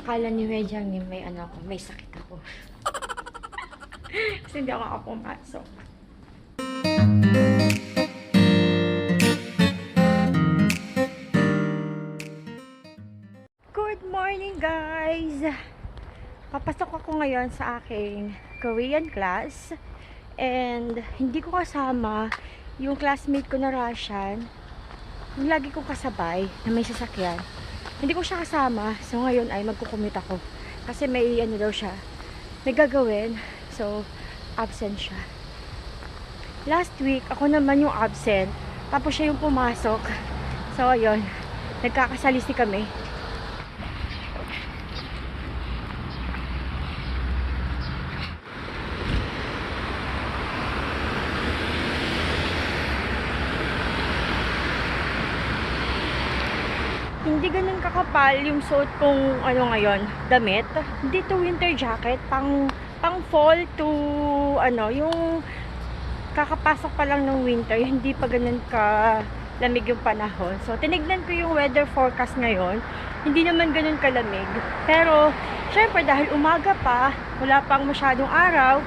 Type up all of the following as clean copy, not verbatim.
akala ni Wedyang ni may ano ako, may sakit ako. Kasi hindi ako pumasok. Good morning, guys! Papasok ako ngayon sa aking Korean class. And hindi ko kasama yung classmate ko na Russian. Yung lagi kong kasabay na may sasakyan. Hindi ko siya kasama. So ngayon ay magkukumit ako. Kasi may ano daw siya. May gagawin. So absent siya. Last week ako naman yung absent. Tapos siya yung pumasok. So ayun. Nagkakasalisi kami. Hindi ganun kakapal yung suot kong ano ngayon, damit. Dito winter jacket, pang fall to ano, yung kakapasok pa lang ng winter, hindi pa ganun ka lamig yung panahon. So tinignan ko yung weather forecast ngayon, hindi naman ganun kalamig. Pero syempre dahil umaga pa, wala pang masyadong araw,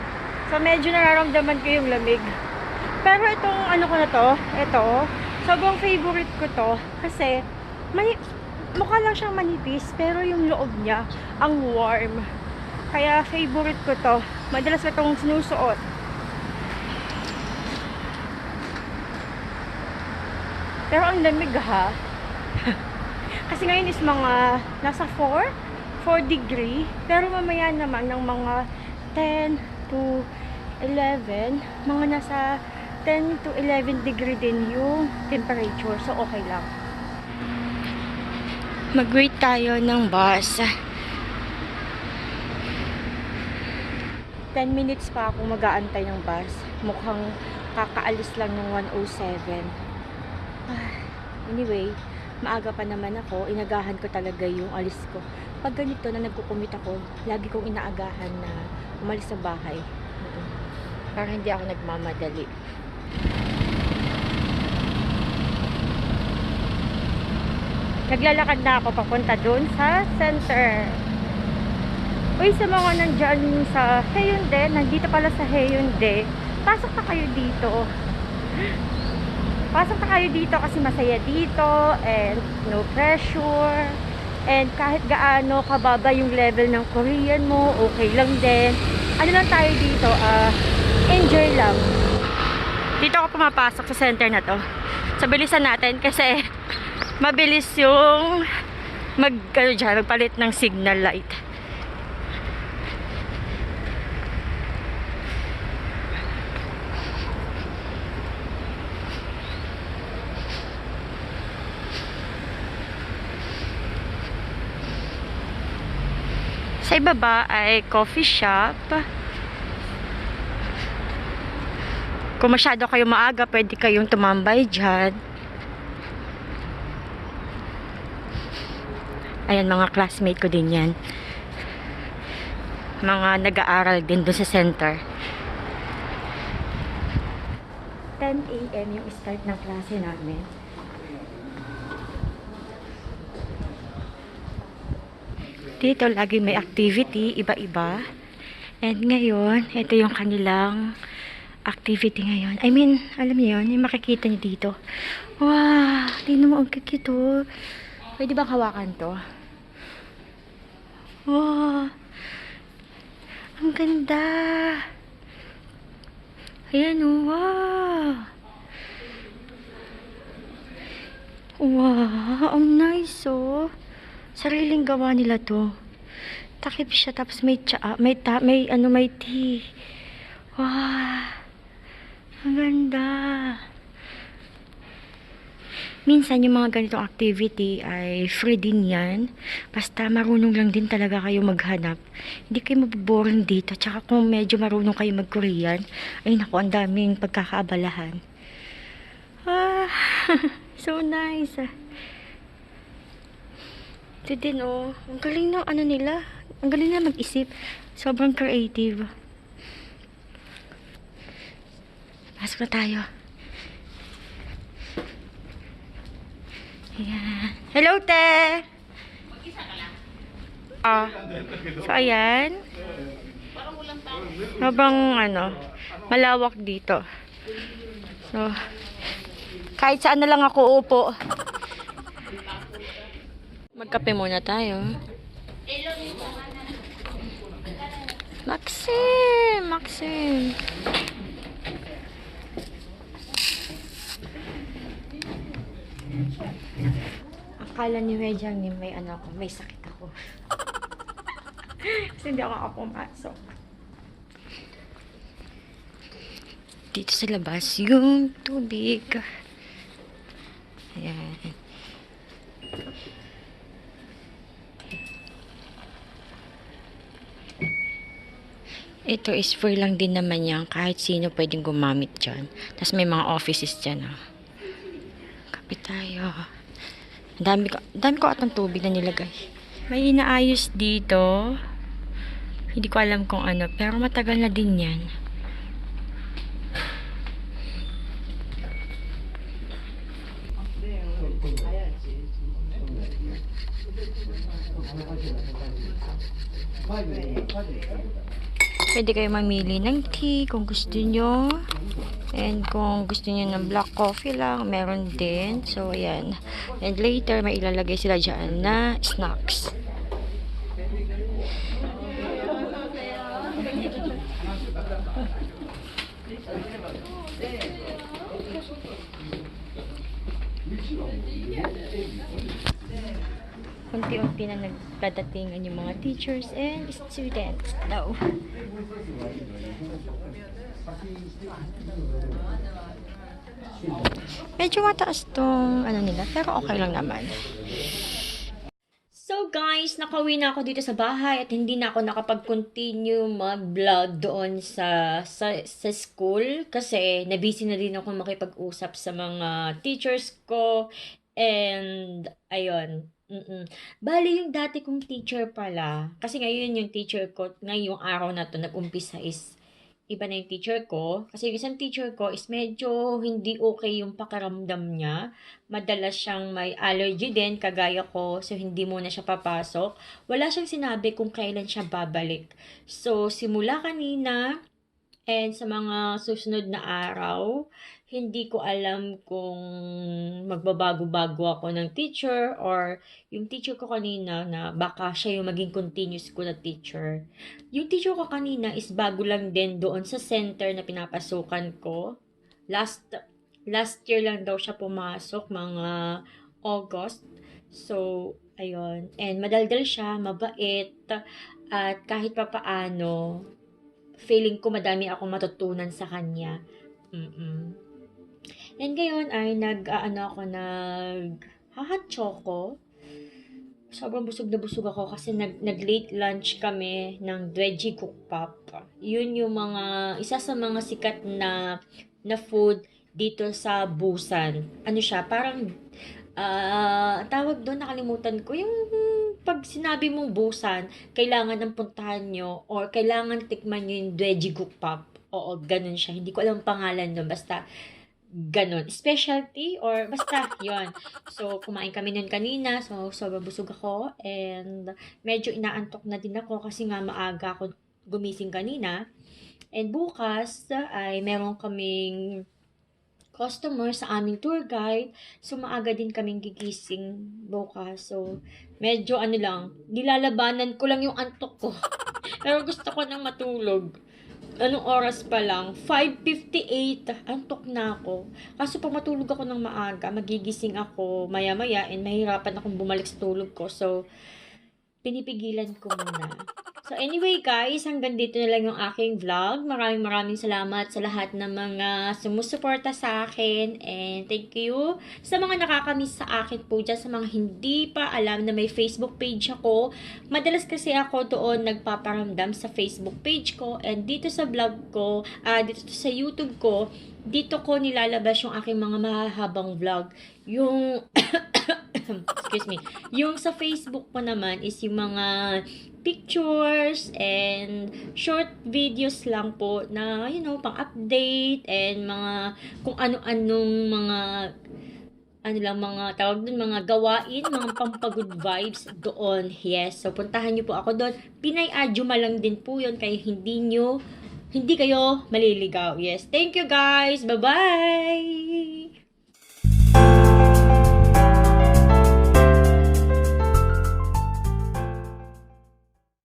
so medyo nararamdaman ko yung lamig. Pero itong ano ko na to, ito, sobrang favorite ko to kasi mukha lang siyang manipis, pero yung loob niya, ang warm. Kaya favorite ko to. Madalas ko itong sinusuot. Pero ang lamig ha. Kasi ngayon is mga nasa 4 degree. Pero mamaya naman ng mga 10 to 11, mga nasa 10 to 11 degree din yung temperature. So okay lang. Mag-wait tayo ng bus. 10 minutes pa ako mag-aantay ng bus. Mukhang kakaalis lang ng 1:07. Anyway, maaga pa naman ako. Inagahan ko talaga yung alis ko. Pag ganito na nagkukumit ako, lagi kong inaagahan na umalis sa bahay. Para hindi ako nagmamadali. Naglalakad na ako papunta doon sa center. Uy, sa mga nandyan sa Haeundae, nandito pala sa Haeundae, pasok na kayo dito. Pasok na kayo dito kasi masaya dito and no pressure. And kahit gaano kababa yung level ng Korean mo, okay lang din. Ano lang tayo dito, enjoy lang. Dito ako pumapasok sa center na to. So, bilisan natin kasi mabilis yung magpalit ng signal light. Sa ibaba ay coffee shop. Kung masyado kayo maaga, pwede kayong tumambay dyan. Ayan, mga classmate ko din yan. Mga nag-aaral din doon sa center. 10 AM yung start ng klase namin. Dito lagi may activity, iba-iba. And ngayon, ito yung kanilang activity ngayon. I mean, alam niyo yun, yung makikita niyo dito. Wow, tingnan mo, ang cute. Pwede bang hawakan to? Wow, ang ganda. Ayan, wow. Wow, ang nice, oh. Sariling gawa nila to. Takip siya, tapos may may tea. Wow, ang ganda. Minsan yung mga ganitong activity ay free din yan. Basta marunong lang din talaga kayo maghanap. Hindi kayo maboboring dito. Tsaka kung medyo marunong kayo mag-Korean, ay naku, ang daming pagkakaabalahan. So nice. Ito din oh. Ang galing ng ano nila. Ang galing na mag-isip. Sobrang creative. Pasok na tayo. Ayan. Hello, te! Mag-isa ka lang? Ah, so ayan. Habang malawak dito. So, kahit saan na lang ako upo. Magkape muna tayo. Maxim! Maxim! Akala ni Wedyang ni may sakit ako. Kasi hindi ako pumasok. Dito sa labas yung tubig. Ayan. Ito is free lang din naman yan. Kahit sino pwedeng gumamit dyan. Tapos may mga offices dyan. Kape tayo. Dami ko atang tubig na nilagay. May inaayos dito. Hindi ko alam kung ano. Pero matagal na din yan. Pwede kayo mamili ng tea kung gusto nyo. And kung gusto nyo ng black coffee lang, meron din. So, ayan. And later, may ilalagay sila dyan na snacks. Unti-unti na nagdadatingan yung mga teachers and students daw. Medyo mataas tong nila, pero okay lang naman. So guys, nakauwi na ako dito sa bahay at hindi na ako nakapag-continue mag-vlog doon sa school kasi nabusy na din ako makipag-usap sa mga teachers ko and ayun. Bali yung dati kong teacher pala, kasi ngayon yung teacher ko, ngayong araw na to nag-umpisa is iba na yung teacher ko. Kasi yung isang teacher ko is medyo hindi okay yung pakiramdam niya. Madalas siyang may allergy din, kagaya ko. So, hindi muna siya papasok. Wala siyang sinabi kung kailan siya babalik. So, simula kanina and sa mga susunod na araw, hindi ko alam kung magbabago-bago ako ng teacher or yung teacher ko kanina na baka siya yung maging continuous ko na teacher. Yung teacher ko kanina is bago lang din doon sa center na pinapasukan ko. Last year lang daw siya pumasok, mga August. So, ayun. And madaldal siya, mabait, at kahit papaano, feeling ko madami akong matutunan sa kanya. And ngayon ay hot choco. Sobrang busog na busog ako kasi nag-late lunch kami ng Veggie Cook Pop. Yun yung isa sa mga sikat na food dito sa Busan. Ano siya, parang tawag doon, nakalimutan ko. Yung pag sinabi mong Busan, kailangan ng puntahan nyo or kailangan tikman nyo yung Veggie Cook Pop. Oo, ganun siya. Hindi ko alam pangalan doon. Basta ganun. Specialty or basta yon. So, kumain kami nun kanina. So, sobrang busog ako. And medyo inaantok na din ako kasi nga maaga ako gumising kanina. And bukas ay meron kaming customer sa aming tour guide. So, maaga din kaming gigising bukas. So, medyo nilalabanan ko lang yung antok ko. Pero gusto ko nang matulog. Anong oras pa lang? 5:58. Antok na ako. Kaso pag matulog ako ng maaga, magigising ako maya-maya and mahirapan akong bumalik sa tulog ko. So, pinipigilan ko muna. So anyway guys, hanggang dito na lang yung aking vlog. Maraming salamat sa lahat ng mga sumusuporta sa akin. And thank you sa mga nakakamiss sa akin po dyan, sa mga hindi pa alam na may Facebook page ako. Madalas kasi ako doon nagpaparamdam sa Facebook page ko. And dito sa vlog ko, dito sa YouTube ko, dito ko nilalabas yung aking mga mahahabang vlog. Yung excuse me. Yung sa Facebook ko naman is yung mga pictures and short videos lang po na, pang-update and mga kung ano-anong mga ano lang, mga tawag dun, mga gawain, mga pampagood vibes doon. Yes, so puntahan niyo po ako doon. Pinay Ajuma lang din po yun, kaya hindi kayo maliligaw. Yes, thank you guys. Bye-bye!